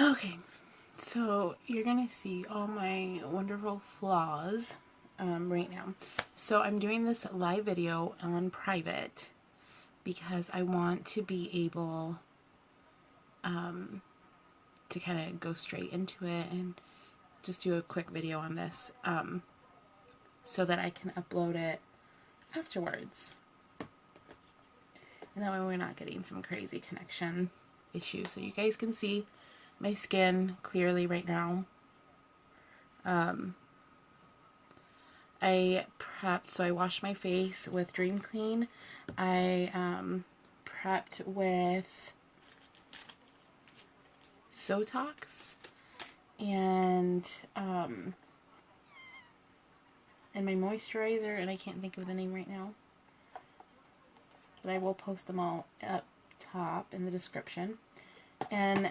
Okay, so you're gonna see all my wonderful flaws right now. So I'm doing this live video on private because I want to be able to kind of go straight into it and just do a quick video on this so that I can upload it afterwards. And that way we're not getting some crazy connection issues. So you guys can see my skin clearly right now. I prepped, so I washed my face with Dream Clean. I prepped with Sotox and my moisturizer, and I can't think of the name right now, but I will post them all up top in the description. And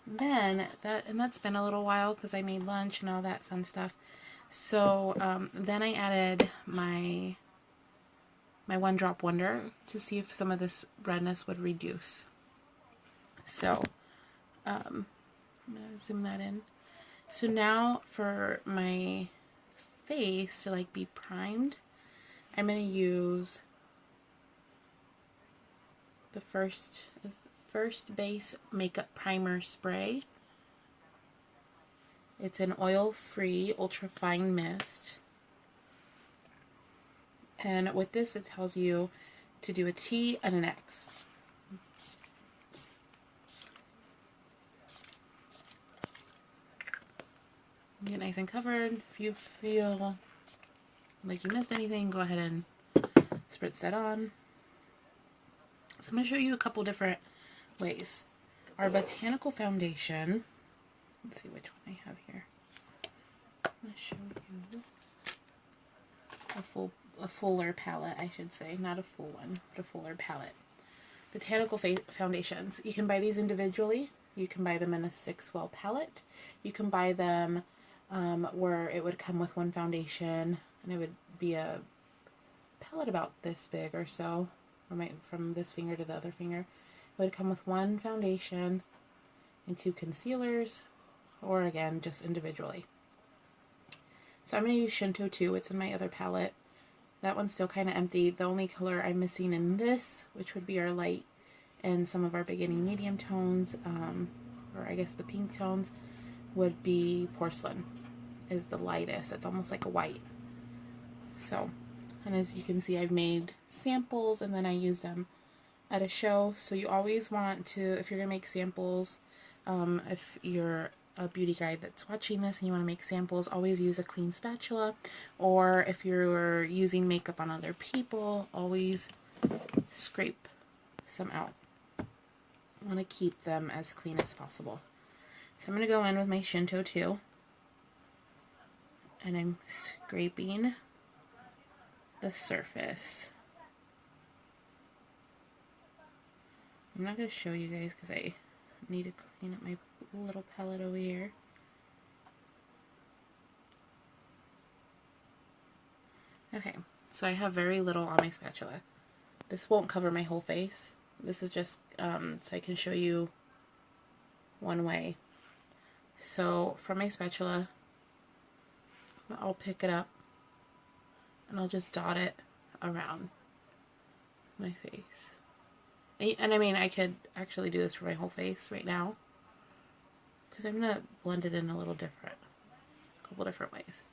then that's been a little while because I made lunch and all that fun stuff. So then I added my One Drop Wonder to see if some of this redness would reduce. So I'm gonna zoom that in. So now for my face to like be primed, I'm gonna use the first base makeup primer spray. It's an oil-free ultra fine mist, and with this it tells you to do a T and an X. Get nice and covered. If you feel like you missed anything, go ahead and spritz that on. So I'm going to show you a couple different ways. Our Botanical Foundation, let's see which one I have here. I'm going to show you a fuller palette, I should say. Not a full one, but a fuller palette. Botanical Foundations. You can buy these individually. You can buy them in a 6-well palette. You can buy them where it would come with one foundation, and it would be a palette about this big or so, from this finger to the other finger. It would come with one foundation and 2 concealers, or again, just individually. So I'm going to use Shinto 2. It's in my other palette. That one's still kind of empty. The only color I'm missing in this, which would be our light and some of our beginning medium tones, or I guess the pink tones, would be Porcelain, is the lightest. It's almost like a white. So, and as you can see, I've made samples and then I use them at a show. So you always want to, if you're going to make samples, if you're a beauty guide that's watching this and you want to make samples, always use a clean spatula. Or if you're using makeup on other people, always scrape some out. I want to keep them as clean as possible. So I'm going to go in with my Shinto 2, and I'm scraping the surface. I'm not going to show you guys because I need to clean up my little palette over here. Okay, so I have very little on my spatula. This won't cover my whole face. This is just so I can show you one way. So from my spatula, I'll pick it up and I'll just dot it around my face. And I mean, I could actually do this for my whole face right now, because I'm going to blend it in a little different, a couple different ways.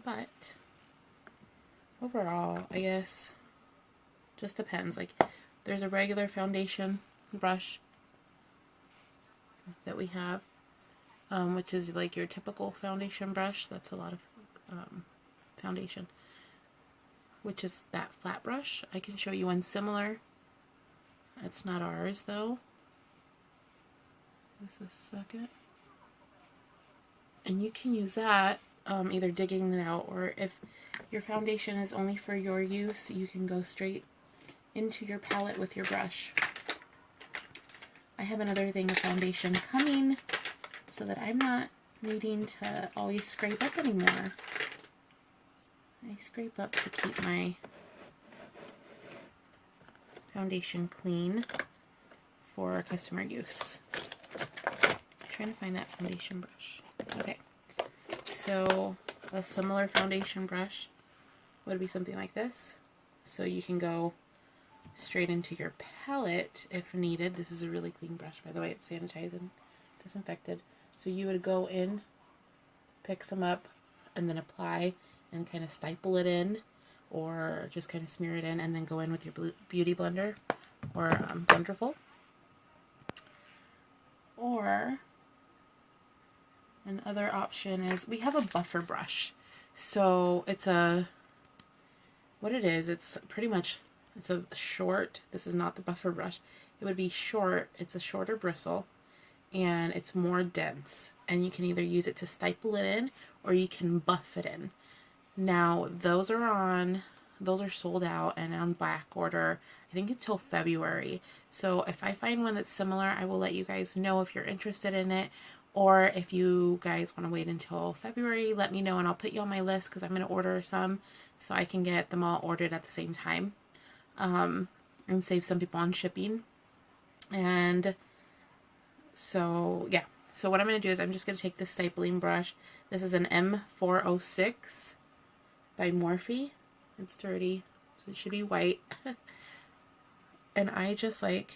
But overall, I guess, just depends. Like, there's a regular foundation brush that we have, which is like your typical foundation brush. That's a lot of foundation, which is that flat brush. I can show you one similar. It's not ours though. Just a second. And you can use that either digging it out, or if your foundation is only for your use, you can go straight into your palette with your brush. I have another thing of foundation coming so that I'm not needing to always scrape up anymore. I scrape up to keep my foundation clean for customer use. trying to find that foundation brush. Okay, so a similar foundation brush would be something like this. So you can go straight into your palette if needed. This is a really clean brush, by the way. It's sanitized and disinfected. So you would go in, pick some up, and then apply and kind of stipple it in, or just kind of smear it in, and then go in with your beauty blender or Blunderful. Or another option is we have a buffer brush. So it's what it is, it's pretty much, it's a short, this is not the buffer brush, it would be short, it's a shorter bristle, and it's more dense, and you can either use it to stipple it in, or you can buff it in. Now, those are sold out and on back order, I think until February. So if I find one that's similar, I will let you guys know if you're interested in it, or if you guys want to wait until February, let me know and I'll put you on my list, because I'm going to order some so I can get them all ordered at the same time, and save some people on shipping. And so, yeah. So what I'm going to do is I'm just going to take this stipling brush. This is an M406 by Morphe. It's dirty, so it should be white. And I just like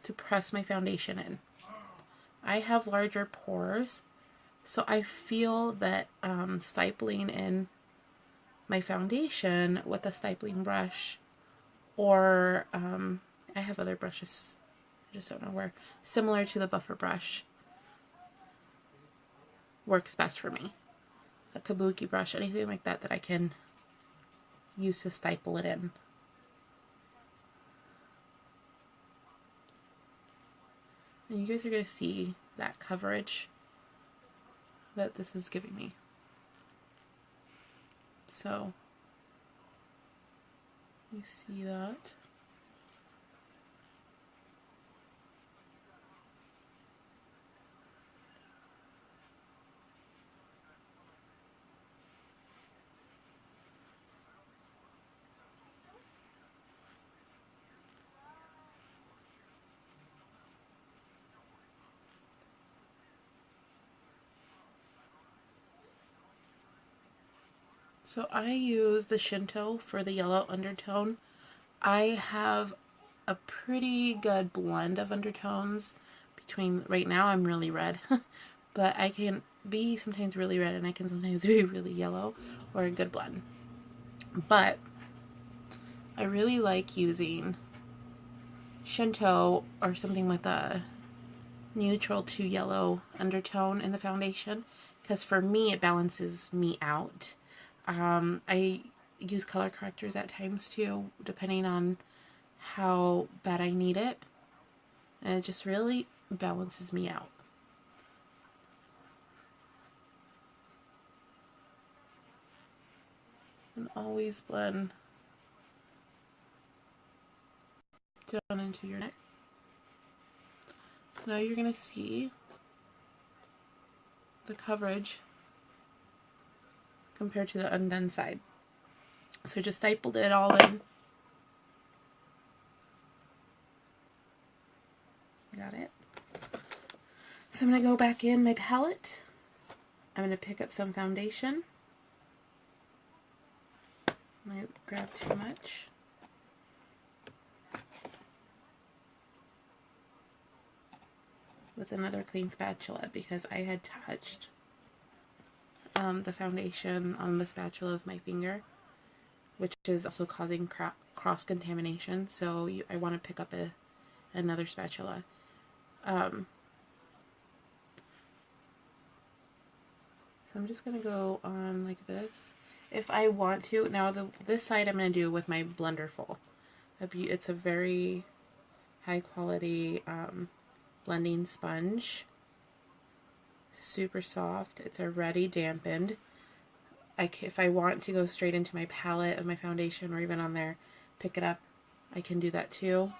to press my foundation in. I have larger pores, so I feel that stipling in my foundation with a stipling brush, or I have other brushes, I just don't know where, similar to the buffer brush, works best for me. A kabuki brush, anything like that that I can use to stipple it in. And you guys are going to see that coverage that this is giving me. So, you see that. So I use the Shinto for the yellow undertone. I have a pretty good blend of undertones between, right now I'm really red, but I can be sometimes really red and I can sometimes be really yellow, or a good blend. But I really like using Shinto or something with a neutral to yellow undertone in the foundation, because for me it balances me out. I use color correctors at times too, depending on how bad I need it, and it just really balances me out. And always blend down into your neck. So now you're going to see the coverage compared to the undone side. So just stippled it all in. Got it. So I'm going to go back in my palette. I'm going to pick up some foundation. I might grab too much. With another clean spatula, because I had touched the foundation on the spatula with my finger, which is also causing cross-contamination, so I want to pick up another spatula. So I'm just going to go on like this. If I want to, now this side I'm going to do with my Blunderful. It's a very high quality blending sponge. Super soft. It's already dampened. If I want to go straight into my palette of my foundation, or even on there, pick it up, I can do that too.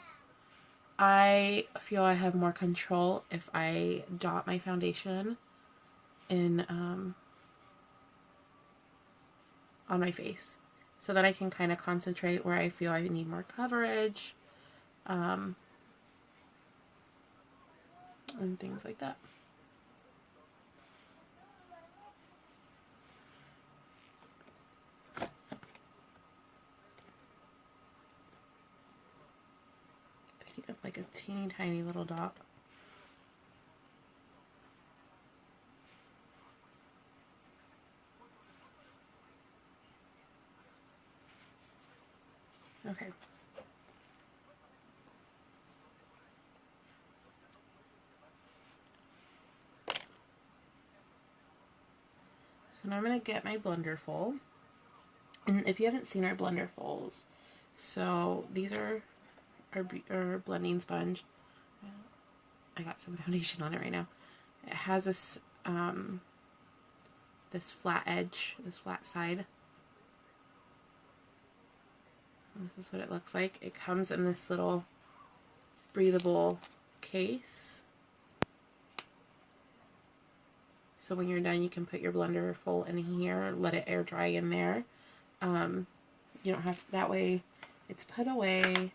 I feel I have more control if I dot my foundation in on my face, so that I can kind of concentrate where I feel I need more coverage. and things like that. Picking up like a teeny tiny little dot. Okay. So now I'm going to get my blender full. And if you haven't seen our blender fulls, so these are our blending sponge. I got some foundation on it right now. It has this this flat edge, this flat side. This is what it looks like. It comes in this little breathable case. So when you're done, you can put your blender full in here, let it air dry in there. You don't have, that way it's put away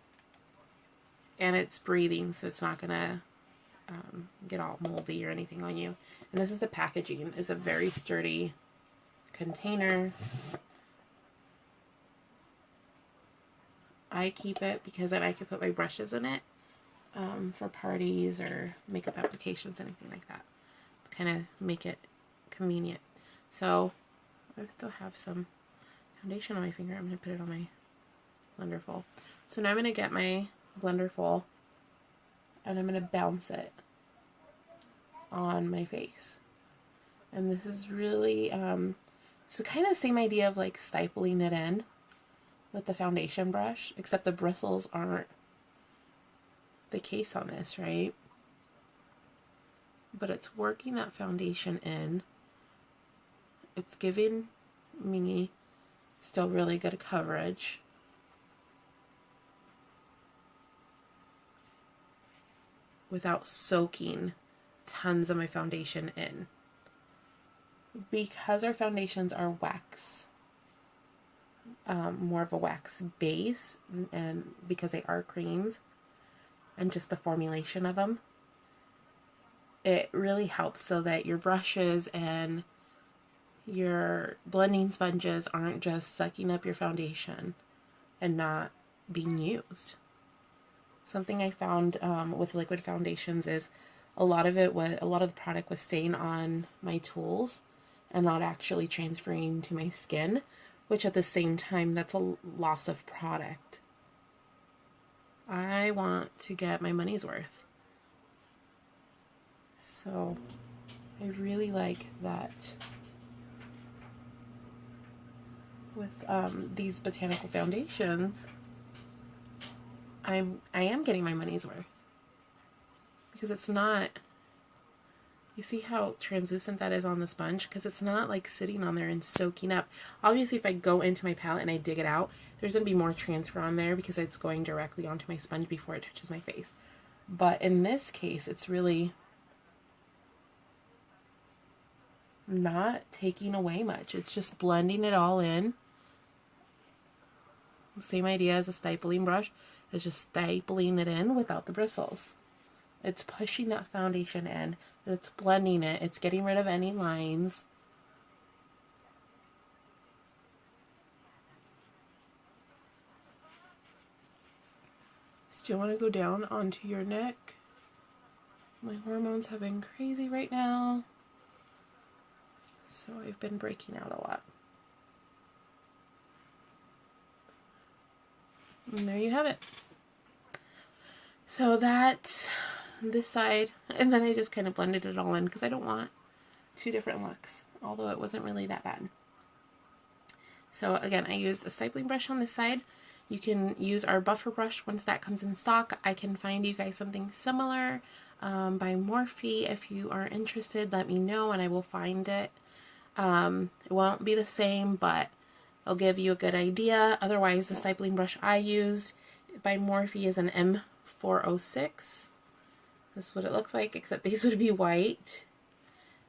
and it's breathing, so it's not gonna get all moldy or anything on you. And this is the packaging. It's a very sturdy container. I keep it because then I can put my brushes in it for parties or makeup applications, anything like that. To kind of make it convenient. So I still have some foundation on my finger. I'm going to put it on my blender full. So now I'm going to get my blender full and I'm going to bounce it on my face. And this is really, so kind of the same idea of like stipling it in with the foundation brush, except the bristles aren't the case on this, right? But it's working that foundation in. It's giving me still really good coverage. Without soaking tons of my foundation in. Because our foundations are wax, more of a wax base, and because they are creams, and just the formulation of them, it really helps so that your brushes and your blending sponges aren't just sucking up your foundation and not being used. Something I found with liquid foundations is a lot of the product was staying on my tools and not actually transferring to my skin, which at the same time, that's a loss of product. I want to get my money's worth. So I really like that with these botanical foundations, I am getting my money's worth. Because it's not, you see how translucent that is on the sponge? Because it's not like sitting on there and soaking up. Obviously, if I go into my palette and I dig it out, there's going to be more transfer on there because it's going directly onto my sponge before it touches my face. But in this case, it's really not taking away much. It's just blending it all in. Same idea as a stipling brush. It's just stipling it in without the bristles. It's pushing that foundation in. It's blending it. It's getting rid of any lines. Still want to go down onto your neck. My hormones have been crazy right now, so I've been breaking out a lot. And there you have it. So that's this side, and then I just kind of blended it all in because I don't want two different looks, although it wasn't really that bad. So again, I used a stipling brush on this side. You can use our buffer brush once that comes in stock. I can find you guys something similar by Morphe. If you are interested, let me know and I will find it. It won't be the same, but I'll give you a good idea. Otherwise, the stipling brush I use by Morphe is an M406. This is what it looks like, except these would be white.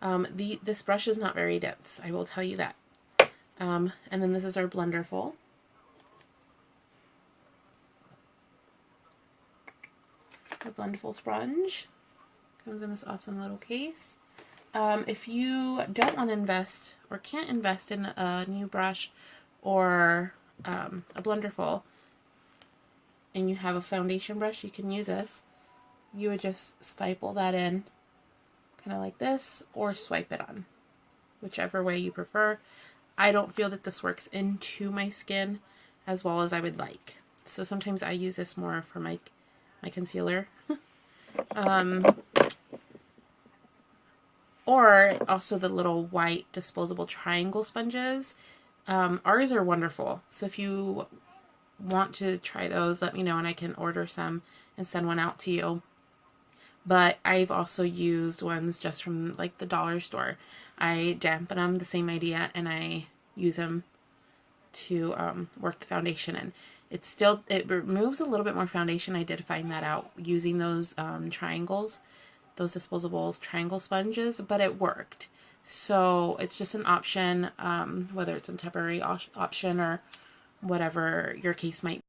This brush is not very dense, I will tell you that. And then this is our blender full. Our blend full sponge. Comes in this awesome little case. If you don't want to invest or can't invest in a new brush or a Blunderful, and you have a foundation brush, you can use this. You would just staple that in kind of like this, or swipe it on, whichever way you prefer. I don't feel that this works into my skin as well as I would like, so sometimes I use this more for my concealer. Or also the little white disposable triangle sponges. Ours are wonderful, so if you want to try those, let me know and I can order some and send one out to you. But I've also used ones just from like the dollar store. I dampen them, the same idea, and I use them to work the foundation in. It removes a little bit more foundation. I did find that out using those triangles, those disposable triangle sponges, but it worked. So it's just an option, whether it's a temporary option or whatever your case might be.